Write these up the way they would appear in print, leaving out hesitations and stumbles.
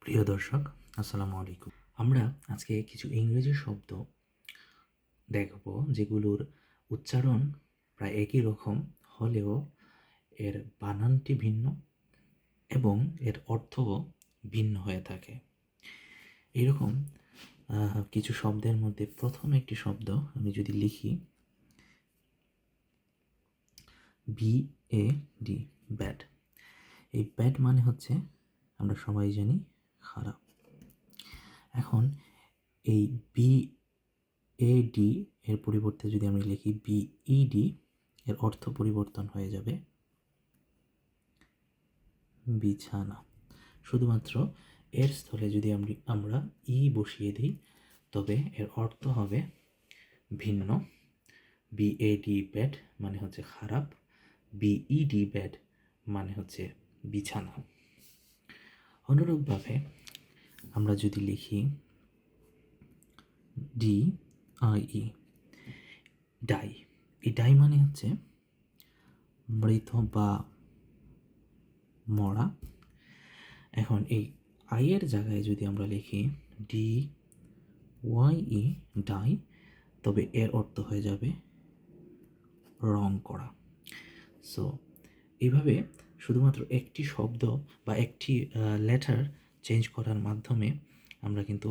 প্রিয় দর্শক, আসসালামু আলাইকুম। আমরা আজকে কিছু ইংরেজি শব্দ দেখব যেগুলোর উচ্চারণ প্রায় একই রকম হলেও এর বানানটি ভিন্ন এবং এর অর্থও ভিন্ন হয়ে থাকে। এইরকম কিছু শব্দের মধ্যে প্রথম একটি শব্দ আমি যদি লিখি BAD, ব্যাড। এই ব্যাড মানে হচ্ছে আমরা সবাই জানি খারাপ। এখন এই BAD এর পরিবর্তে যদি আমি লিখি BED, এর অর্থ পরিবর্তন হয়ে যাবে বিছানা। শুধুমাত্র এর স্থলে যদি আমরা ই বসিয়ে দিই তবে এর অর্থ হবে ভিন্ন। BAD ব্যাড মানে হচ্ছে খারাপ, BED ব্যাড মানে হচ্ছে বিছানা। অনুরূপভাবে আমরা যদি লিখি DIE, ডাই। এই ডাই মানে হচ্ছে মৃত বা মরা। এখন এই আইয়ের জায়গায় যদি আমরা লিখি DYE, ডাই, তবে এর অর্থ হয়ে যাবে রং করা। সো এইভাবে শুধুমাত্র একটি শব্দ বা একটি লেটার চেঞ্জ করার মাধ্যমে আমরা কিন্তু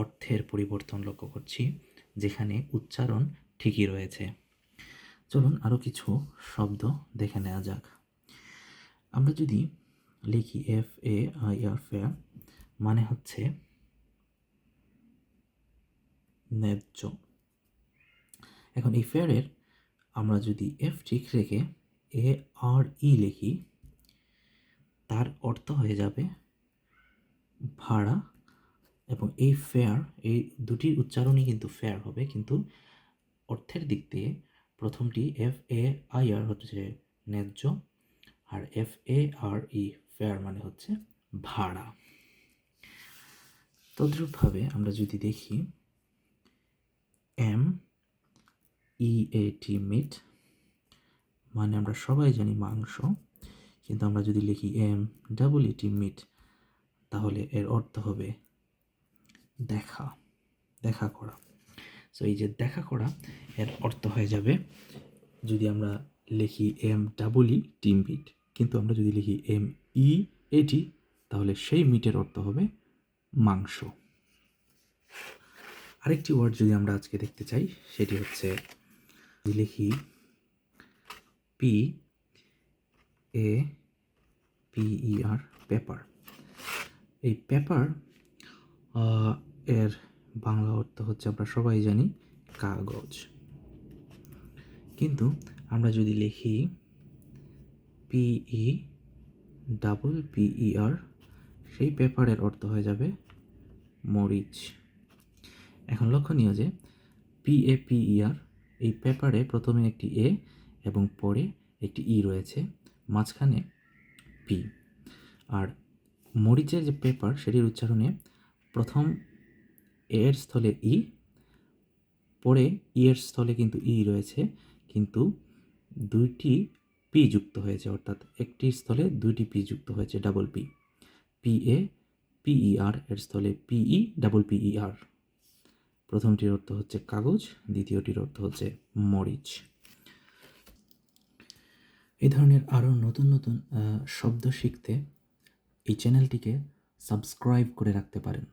অর্থের পরিবর্তন লক্ষ্য করছি, যেখানে উচ্চারণ ঠিকই রয়েছে। চলুন আরও কিছু শব্দ দেখে নেওয়া যাক। আমরা যদি লিখি FAIR, ফেয়ার মানে হচ্ছে ন্যায্য। এখন এই ফেয়ারের আমরা যদি F ঠিক রেখে ARE লিখি, তার অর্থ হয়ে যাবে ভাড়া। এবং এই ফেয়ার, এই দুটির উচ্চারণই কিন্তু ফেয়ার হবে, কিন্তু অর্থের দিক দিয়ে প্রথমটি FAIR হচ্ছে ন্যায্য, আর FARE ফেয়ার মানে হচ্ছে ভাড়া। তদ্রূপভাবে আমরা যদি দেখি MEAT, মিট মানে আমরা সবাই জানি মাংস, কিন্তু আমরা যদি লিখি MEAT, মিট, তাহলে এর অর্থ হবে দেখা করা। সো এই যে দেখা করা, এর অর্থ হয়ে যাবে, যদি আমরা লিখি MEAT, মিট, কিন্তু আমরা যদি লিখি MEAT, তাহলে সেই মিটের অর্থ হবে মাংস। আরেকটি ওয়ার্ড যদি আমরা আজকে দেখতে চাই, সেটি হচ্ছে লিখি PAPER, পেপার। এই পেপার এর বাংলা অর্থ হচ্ছে আমরা সবাই জানি কাগজ, কিন্তু আমরা যদি লিখি PEPPER, সেই পেপারের অর্থ হয়ে যাবে মরিচ। এখন লক্ষণীয় যে PAPER, এই পেপারে প্রথমে একটি এ এবং পরে একটি ই রয়েছে, মাঝখানে পি। আর মরিচের যে পেপার, সেটির উচ্চারণে প্রথম এর স্থলে ই, পরে ই এর স্থলে কিন্তু ই রয়েছে, কিন্তু দুইটি পি যুক্ত হয়েছে, অর্থাৎ একটি স্থলে দুইটি পি যুক্ত হয়েছে, ডাবল পি। PAPER এর স্থলে PEPPER। প্রথমটির অর্থ হচ্ছে কাগজ, দ্বিতীয়টির অর্থ হচ্ছে মরিচ। এই ধরনের আরও নতুন নতুন শব্দ শিখতে এই চ্যানেলটিকে সাবস্ক্রাইব করে রাখতে পারেন।